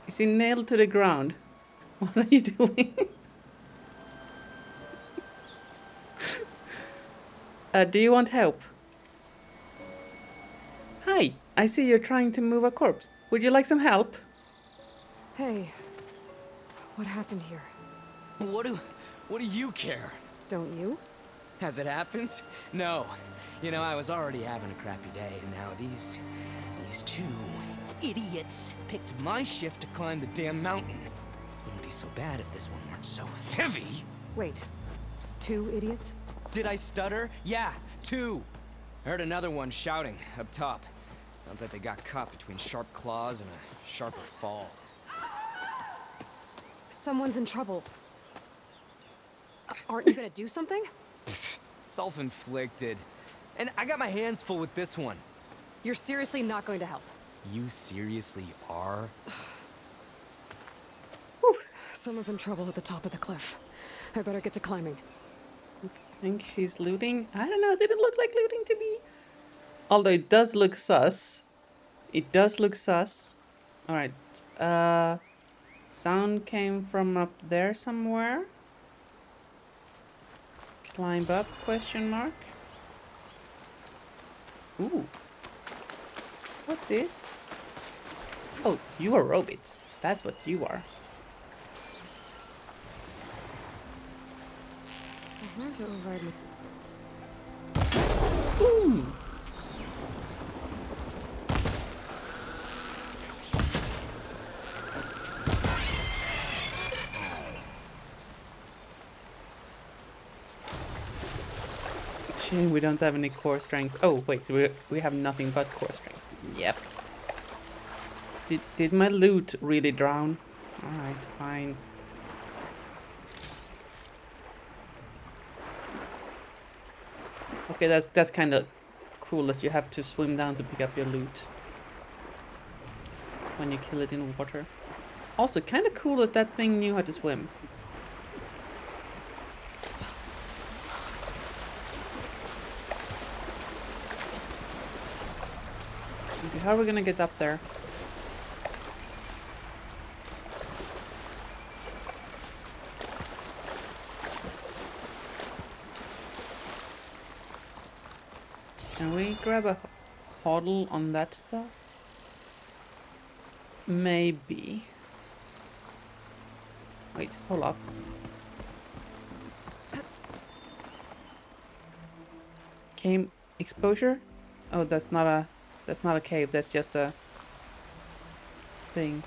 Is he nailed to the ground? What are you doing? Do you want help? Hi, I see you're trying to move a corpse. Would you like some help? Hey, what happened here? What do you care? Don't you? As it happens? No. You know, I was already having a crappy day, and now these two idiots picked my shift to climb the damn mountain. Wouldn't be so bad if this one weren't so heavy. Wait, 2 idiots? Did I stutter? Yeah, 2. I heard another one shouting up top. Sounds like they got caught between sharp claws and a sharper fall. Someone's in trouble. Aren't you gonna do something? Self-inflicted. And I got my hands full with this one. You're seriously not going to help. You seriously are? Whew. Someone's in trouble at the top of the cliff. I better get to climbing. I think she's looting. I don't know, it didn't look like looting to me. Although it does look sus. It does look sus. Alright. Sound came from up there somewhere. Climb up, question mark. Ooh. What this? Oh, you are robots. That's what you are. I want to override me. Ooh. Shame we don't have any core strengths. Oh wait, we have nothing but core strength. Yep. Did my loot really drown? Alright, fine. Okay, that's kind of cool that you have to swim down to pick up your loot when you kill it in water. Also, kind of cool that that thing knew how to swim. Okay, how are we gonna get up there? Can we grab a hodl on that stuff? Maybe. Wait, hold up. Came exposure? Oh, that's not a cave, that's just a thing.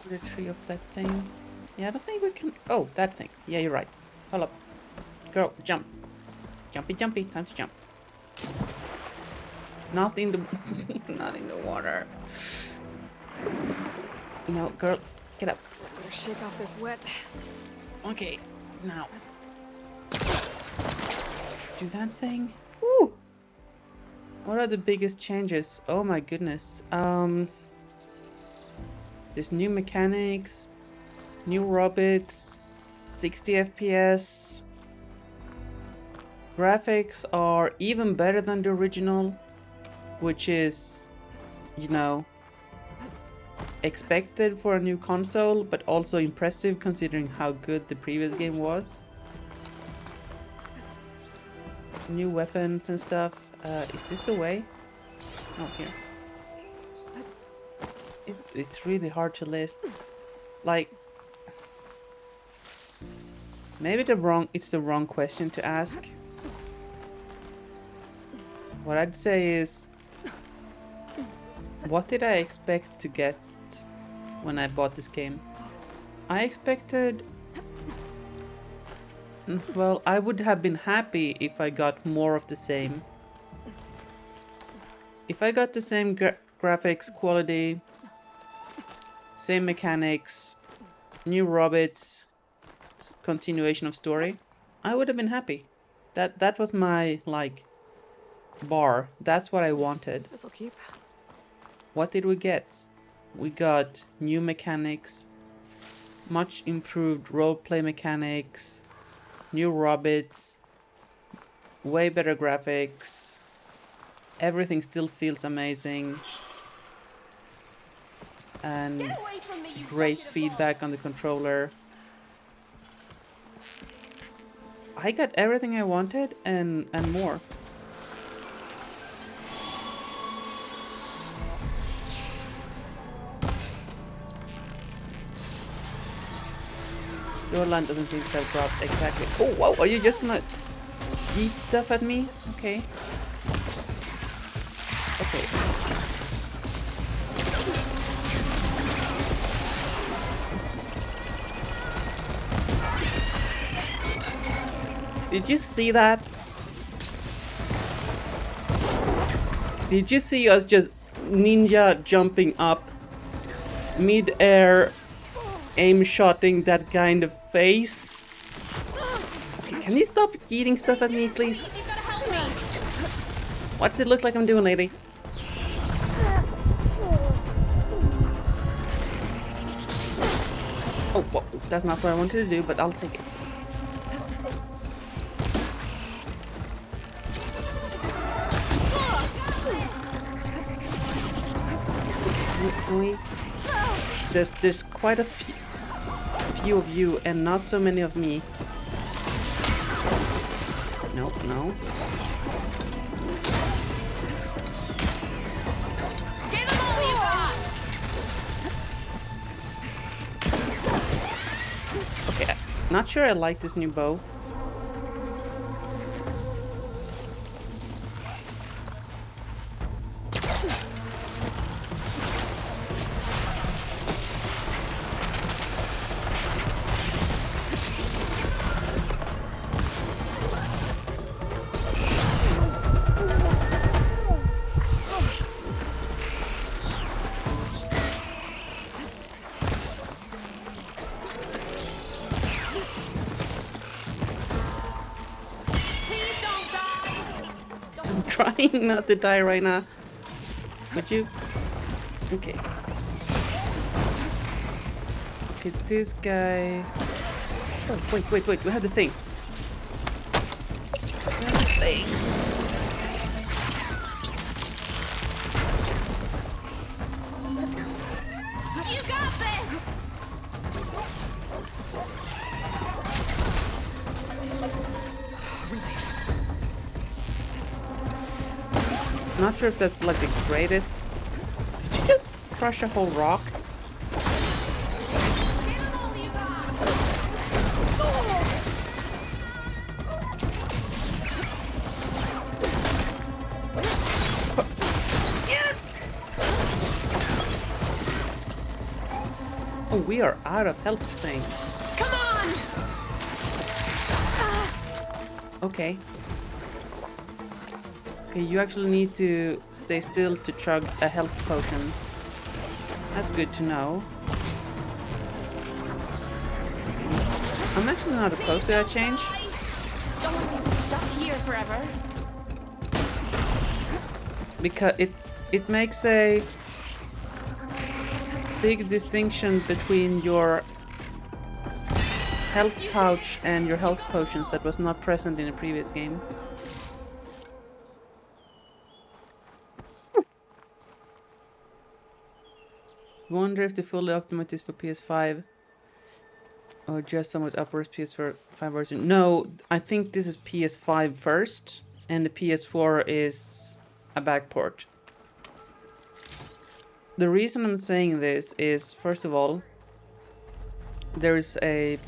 The tree of that thing. Yeah, I don't think we can. Oh, that thing. Yeah, you're right. Hold up. Girl, jump. Jumpy, jumpy. Time to jump. Not in the not in the water. No, girl, get up. Better shake off this wet. Okay, now. Do that thing. Woo! What are the biggest changes? Oh my goodness. There's new mechanics, new robots, 60 FPS. Graphics are even better than the original, which is, you know, expected for a new console, but also impressive considering how good the previous game was. New weapons and stuff. Is this the way? Oh, here. It's really hard to list. Like, maybe it's the wrong question to ask. What I'd say is, what did I expect to get when I bought this game? I expected... Well, I would have been happy if I got more of the same. If I got the same graphics quality, same mechanics, new robots, continuation of story, I would have been happy. That was my, like, bar. That's what I wanted. This'll keep. What did we get? We got new mechanics, much improved roleplay mechanics, new robots, way better graphics, everything still feels amazing. And Away from me, you great wretched feedback on the controller. I got everything I wanted and more. Storyline doesn't seem to have dropped exactly. Oh, whoa, are you just gonna eat stuff at me? Okay. Okay. Did you see that? Did you see us just ninja jumping up mid-air, aim-shotting that guy in the face? Okay, can you stop eating stuff at me, please? You gotta help me. What's it look like I'm doing, lady? Oh, well, that's not what I wanted to do, but I'll take it. There's quite a few of you and not so many of me. Nope, no. Give them all you got. Okay, not sure I like this new bow. Please don't die. I'm trying not to die right now. Would you? Okay. Okay, this guy. Oh, wait. We have the thing. We have the thing. You got this. Not sure if that's like the greatest. Did you just crush a whole rock? Give them all you got. Oh, we are out of health things. Come on. Okay. Okay, you actually need to stay still to chug a health potion. That's good to know. I'm actually not opposed to that change. Don't want to be stuck here forever. Because it makes a big distinction between your health pouch and your health potions that was not present in a previous game. Wonder if the fully optimized is for PS5 or just somewhat upwards PS5 version. No, I think this is PS5 first and the PS4 is a backport. The reason I'm saying this is, first of all, there is a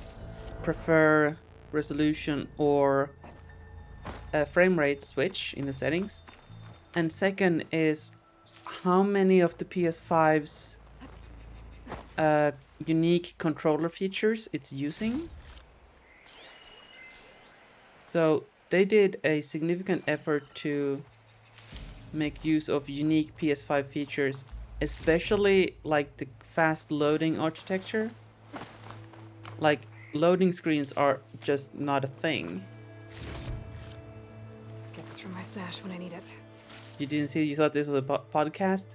prefer resolution or a frame rate switch in the settings. And second is how many of the PS5's unique controller features it's using. So they did a significant effort to make use of unique PS5 features, especially like the fast loading architecture. Like loading screens are just not a thing. Get this from my stash when I need it. You didn't see, you thought this was a podcast?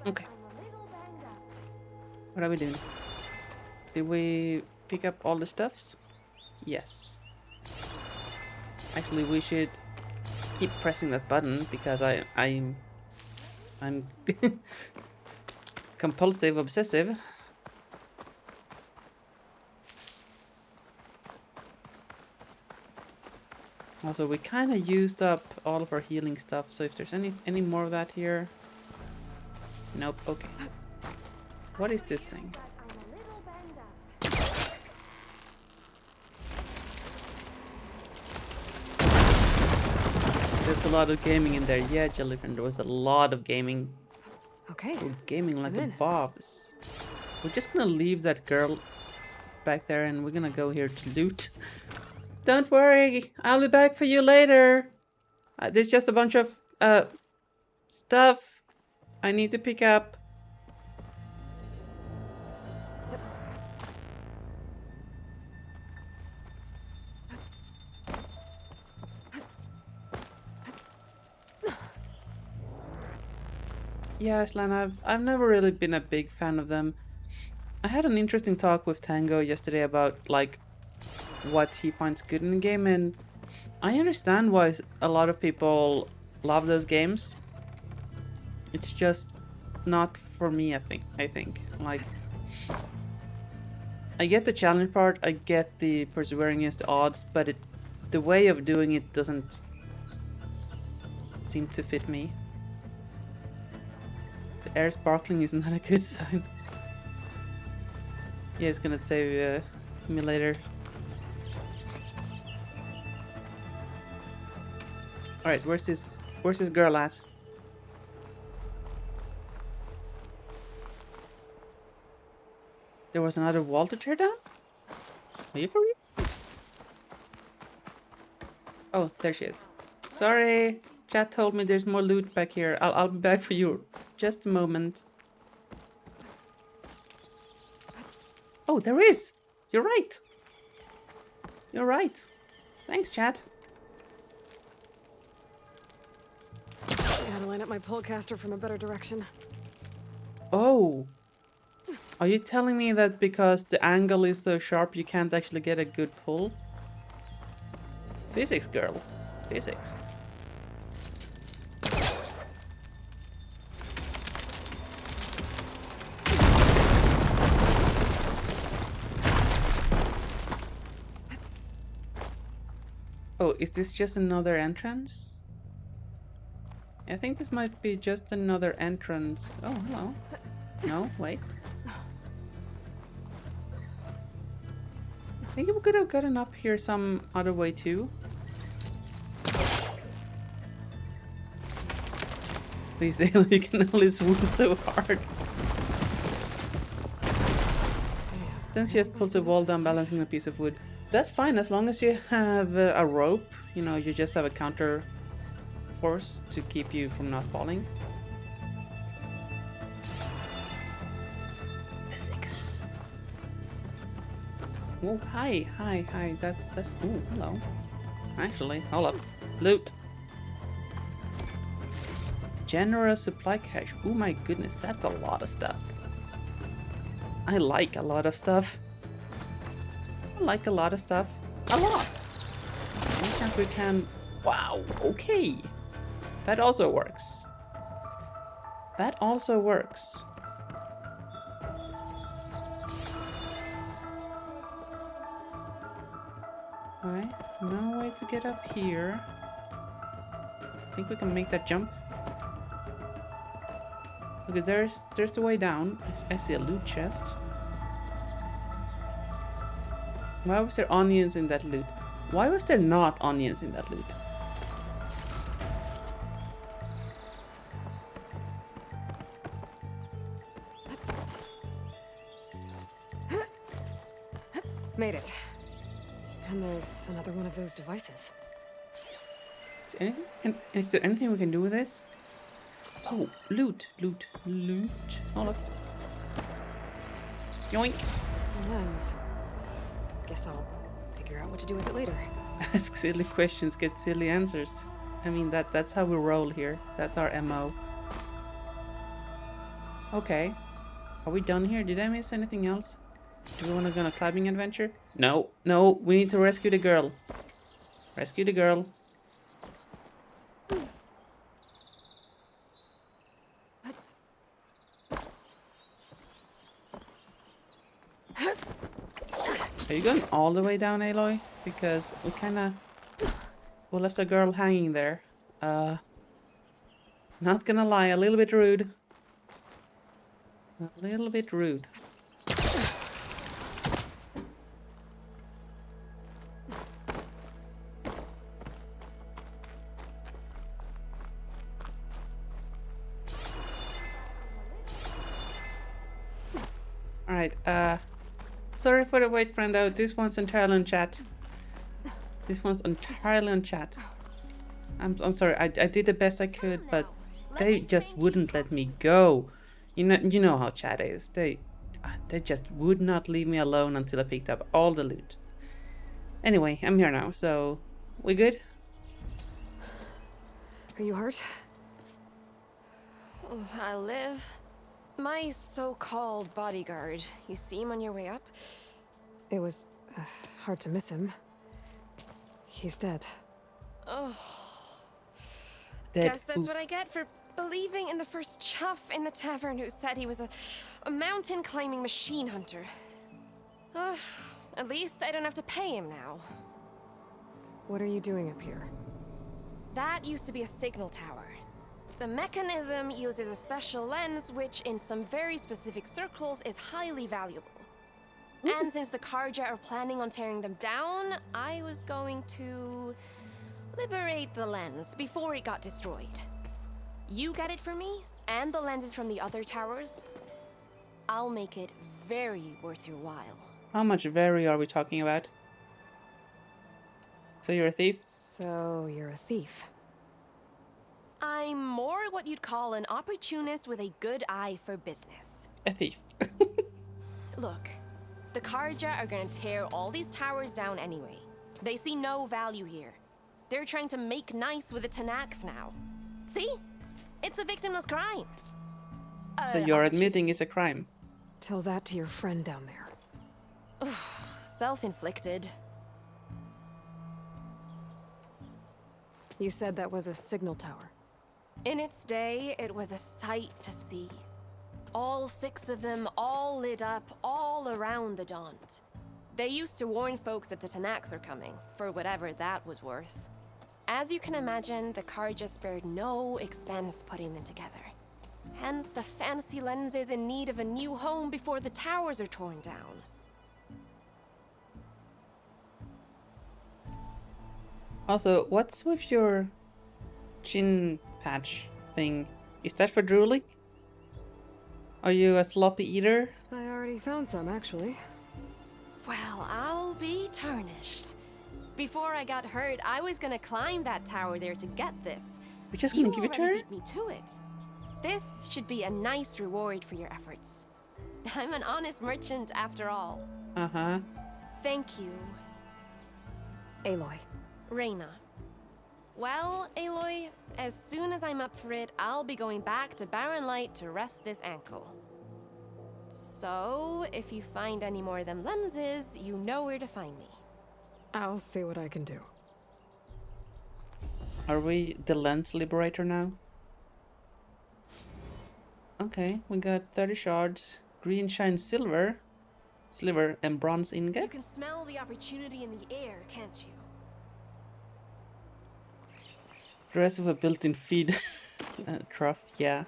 Okay. What are we doing? Did we pick up all the stuffs? Yes. Actually, we should keep pressing that button because I'm compulsive obsessive. Also, we kind of used up all of our healing stuff, so if there's any more of that here... Nope, okay. What is this thing? There's a lot of gaming in there. Yeah, Jellyfin, there was a lot of gaming. Okay. We're gaming like I'm a in. bobs. We're just gonna leave that girl back there and we're gonna go here to loot. Don't worry, I'll be back for you later. There's just a bunch of stuff I need to pick up. Yeah, Aslan, I've never really been a big fan of them. I had an interesting talk with Tango yesterday about like what he finds good in the game, and I understand why a lot of people love those games. It's just not for me, I think. Like, I get the challenge part, I get the persevering against the odds, but the way of doing it doesn't seem to fit me. The air sparkling is not a good sign. Yeah, it's gonna save me later. Alright, where's this girl at? There was another wall to tear down? Are you for real? Oh, there she is. Sorry, chat told me there's more loot back here. I'll be back for you. Just a moment. Oh, there is! You're right! You're right. Thanks, chat. Gotta line up my polecaster from a better direction. Oh. Are you telling me that because the angle is so sharp you can't actually get a good pull? Physics, girl. Physics. Oh, is this just another entrance? I think this might be just another entrance. Oh, hello. No, wait. I think we could have gotten up here some other way too. Please, you can only swoon so hard. Then she just pulls the wall down, balancing a piece of wood. That's fine as long as you have a rope. You know, you just have a counter force to keep you from not falling. Physics. Oh, hi. That's. Oh, hello. Actually, hold up. Loot. Generous supply cache. Oh my goodness, that's a lot of stuff. I like a lot of stuff. I like a lot of stuff. A lot. Any chance we can... Wow, okay. That also works. That also works. Alright, no way to get up here. I think we can make that jump. Okay, there's the way down. I see a loot chest. Why was there onions in that loot? Why was there not onions in that loot? Made it. And there's another one of those devices. Is there anything we can do with this? Oh, loot. Hold up. Yoink. Lens. Guess I'll figure out what to do with it later. Ask silly questions, get silly answers. I mean, that's how we roll here. That's our MO. Okay. Are we done here? Did I miss anything else? Do we want to go on a climbing adventure? No, we need to rescue the girl. Rescue the girl. Are you going all the way down, Aloy? Because we left a girl hanging there. Not gonna lie, a little bit rude. A little bit rude. Alright, sorry for the wait, friendo. This one's entirely on chat. This one's entirely on chat. I'm sorry, I did the best I could, but they just wouldn't let me go. You know how chat is. They just would not leave me alone until I picked up all the loot. Anyway, I'm here now, so we good? Are you hurt? I live. My so-called bodyguard. You see him on your way up? It was hard to miss him. He's dead. Oh. Dead. Guess that's what I get for believing in the first chuff in the tavern who said he was a mountain-climbing machine hunter. At least I don't have to pay him now. What are you doing up here? That used to be a signal tower. The mechanism uses a special lens which, in some very specific circles, is highly valuable. And since the Karja are planning on tearing them down, I was going to liberate the lens before it got destroyed. You get it for me, and the lenses from the other towers. I'll make it very worth your while. How much very are we talking about? So you're a thief? So you're a thief. I'm more what you'd call an opportunist with a good eye for business. A thief. Look, the Karja are gonna tear all these towers down anyway. They see no value here. They're trying to make nice with the Tanakh now. See? It's a victimless crime. So you're admitting it's a crime? Tell that to your friend down there. Self-inflicted. You said that was a signal tower. In its day, it was a sight to see. All 6 of them, all lit up, all around the Daunt. They used to warn folks that the Tanakh are coming, for whatever that was worth. As you can imagine, the Karja spared no expense putting them together. Hence the fancy lenses in need of a new home before the towers are torn down. Also, what's with your chin patch thing? Is that for drooling? Are you a sloppy eater? I already found some, actually. Well, I'll be tarnished. Before I got hurt, I was gonna climb that tower there to get this. We're just gonna give it to her? You already beat me to it. This should be a nice reward for your efforts. I'm an honest merchant after all. Uh-huh. Thank you. Aloy. Reyna. Well, Aloy, as soon as I'm up for it, I'll be going back to Barren Light to rest this ankle. So, if you find any more of them lenses, you know where to find me. I'll see what I can do. Are we the lens liberator now? Okay, we got 30 shards, green shine silver, and bronze ingot. You can smell the opportunity in the air, can't you? The rest of a built-in feed trough, yeah.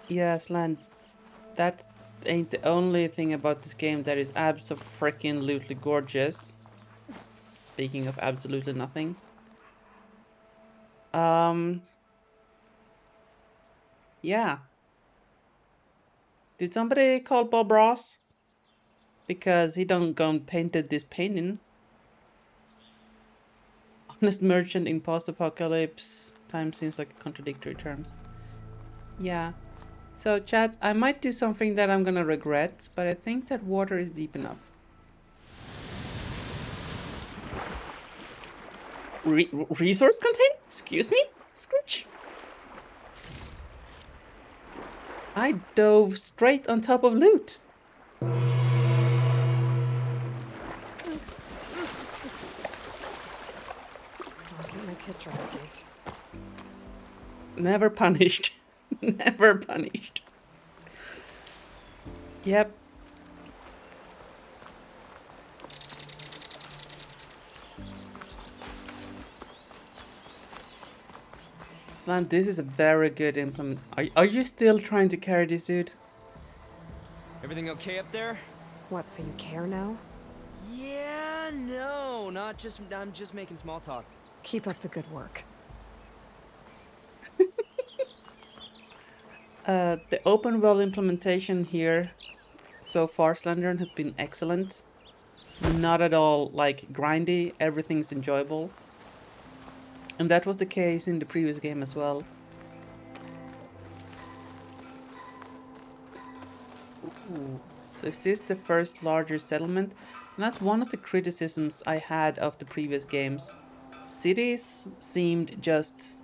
Yes, Land. That ain't the only thing about this game that is abso-freaking-lutely gorgeous. Speaking of absolutely nothing. Yeah. Did somebody call Bob Ross? Because he done gone painted this painting. Honest merchant in post-apocalypse time seems like contradictory terms. Yeah. So chat, I might do something that I'm gonna regret, but I think that water is deep enough. Resource container? Excuse me? Scritch. I dove straight on top of loot. Let my kid try it, please. Never punished. Never punished. Yep. Slan, this is a very good implement. Are you still trying to carry this dude? Everything okay up there? What, so you care now? Yeah, no, not just. I'm just making small talk. Keep up the good work. The open world implementation here so far, Slenderon, has been excellent. Not at all like grindy. Everything's enjoyable. And that was the case in the previous game as well. Ooh. So is this the first larger settlement? And that's one of the criticisms I had of the previous games. Cities seemed just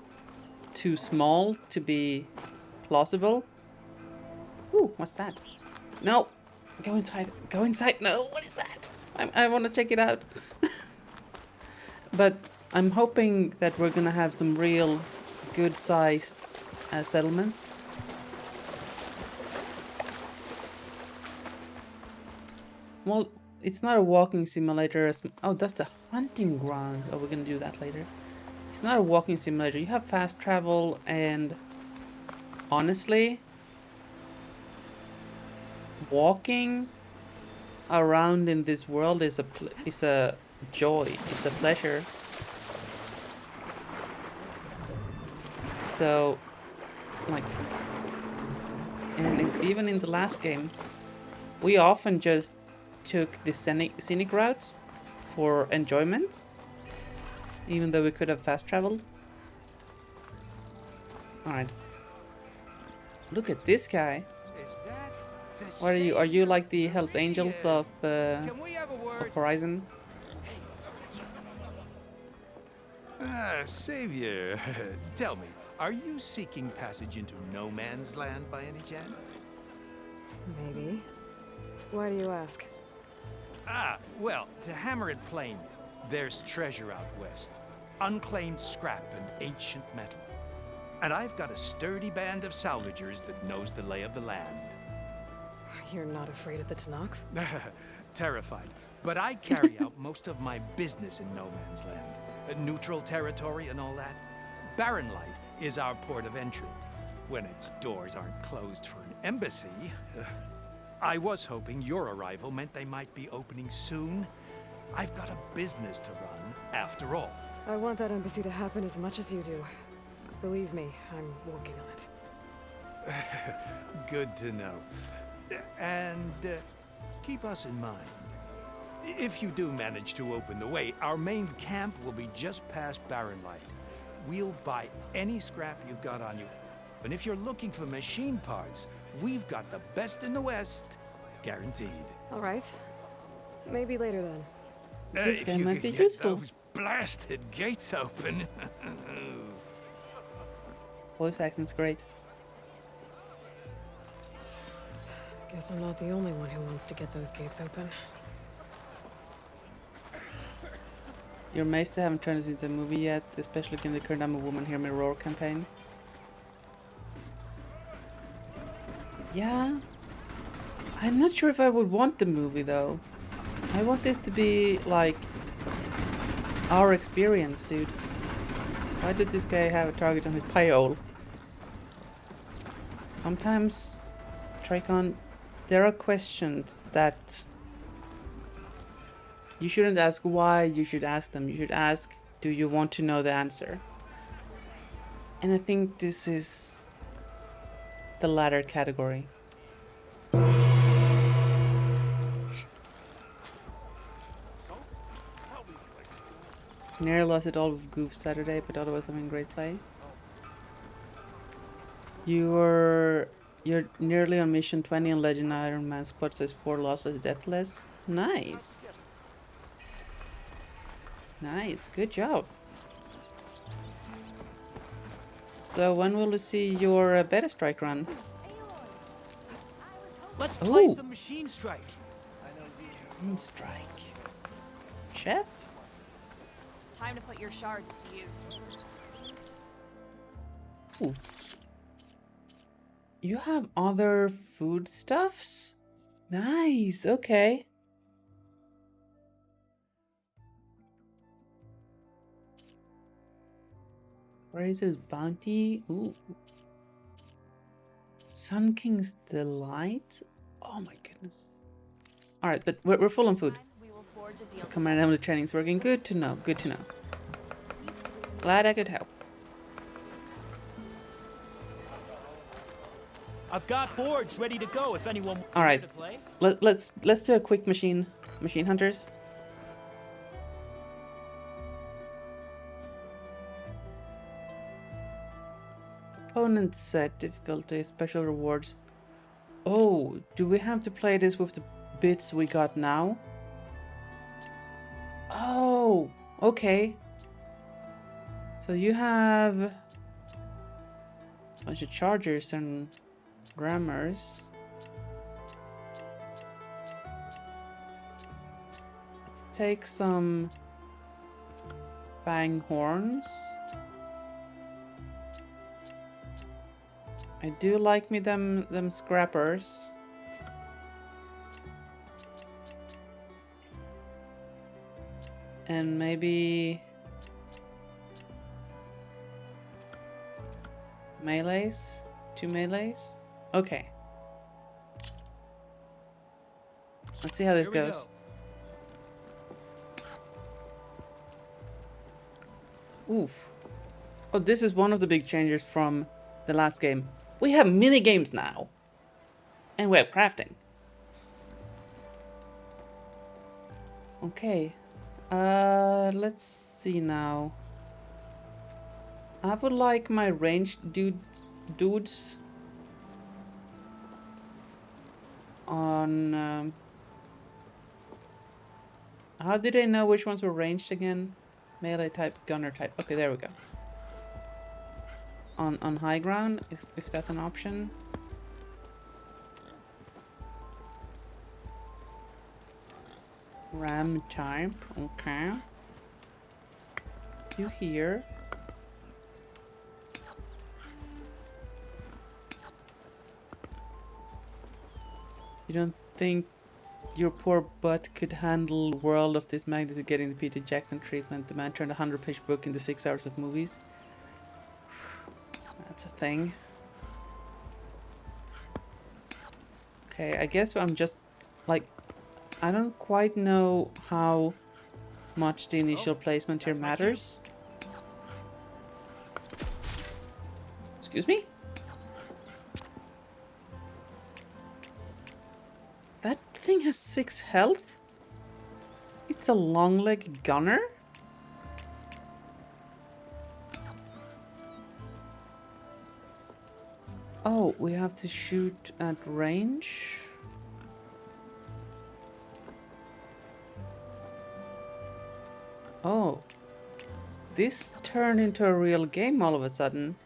too small to be plausible. Ooh, what's that? No! Go inside. Go inside. No, what is that? I want to check it out. But I'm hoping that we're gonna have some real good-sized settlements. Well, it's not a walking simulator. Oh, that's the hunting ground. Oh, we're gonna do that later. It's not a walking simulator. You have fast travel, and honestly, walking around in this world is a joy. It's a pleasure. So, like, and even in the last game, we often just took the scenic route for enjoyment, even though we could have fast traveled. All right. Look at this guy. What are you? Are you like the Hells Angels of Horizon? Savior, tell me, are you seeking passage into no man's land by any chance? Maybe. Why do you ask? Well, to hammer it plain, there's treasure out west. Unclaimed scrap and ancient metal. And I've got a sturdy band of salvagers that knows the lay of the land. You're not afraid of the Tanakh? Terrified. But I carry out most of my business in no man's land. Neutral territory and all that. Barren Light is our port of entry. When its doors aren't closed for an embassy. I was hoping your arrival meant they might be opening soon. I've got a business to run, after all. I want that embassy to happen as much as you do. Believe me, I'm working on it. Good to know. And keep us in mind. If you do manage to open the way, our main camp will be just past Barren Light. We'll buy any scrap you've got on you. And if you're looking for machine parts, we've got the best in the West, guaranteed. All right. Maybe later then. This If game you might could be get useful. those blasted gates open. Voice acting's great. Guess I'm not the only one who wants to get those gates open. You're amazed they haven't turned this into a movie yet, especially given the current I'm a Woman Hear Me Roar campaign. Yeah. I'm not sure if I would want the movie though. I want this to be like our experience, dude. Why does this guy have a target on his pie-hole? Sometimes, Tricon, there are questions that you shouldn't ask why, you should ask them. You should ask, do you want to know the answer? And I think this is the latter category. Nearly lost it all with Goof Saturday, but otherwise having great play. You're nearly on mission 20 and Legend Iron Man squad says 4 losses deathless. Nice. Nice, good job. So when will we see your beta strike run? Let's play Ooh. some Machine Strike. Strike. Chef? Time to put your shards to use. Ooh. You have other foodstuffs? Nice, okay. Razor's Bounty. Ooh. Sun King's Delight. Oh my goodness. Alright, but we're full on food. We will forge a deal. The command element training's working. Good to know, good to know. Glad I could help. I've got boards ready to go if anyone wants All right. to play. Let's do a quick machine hunters. Opponent set difficulty, special rewards. Oh, do we have to play this with the bits we got now? Oh, okay. So you have a bunch of chargers and rammers. Let's take some bang horns. I do like me them scrappers. And maybe melees? 2 melees? Okay. Let's see how this Here we goes. go. Oof. Oh, this is one of the big changes from the last game. We have mini games now. And we have crafting. Okay. Let's see now. I would like my ranged dudes on how did I know which ones were ranged again? Melee type, gunner type. Okay, there we go. On high ground, if that's an option. Ram type, okay. You here. You don't think your poor butt could handle a world of this magnitude getting the Peter Jackson treatment? The man turned a 100-page book into 6 hours of movies. That's a thing. Okay, I guess I'm just like, I don't quite know how much the initial placement here that's my cue. matters. Excuse me? That thing has 6 health? It's a long leg gunner? Oh, we have to shoot at range? Oh. This turned into a real game all of a sudden.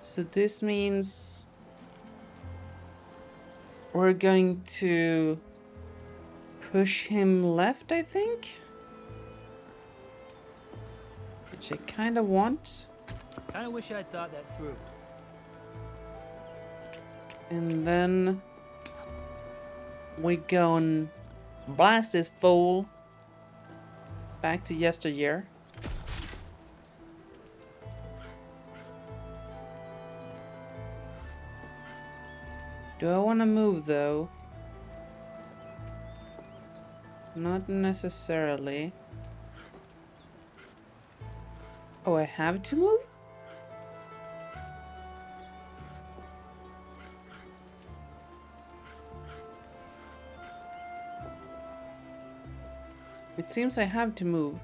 So this means we're going to push him left, I think? Which I kind of want. Kind of wish I'd thought that through. And then we go and blast this fool back to yesteryear. Do I want to move though? Not necessarily. Oh, I have to move? It seems I have to move.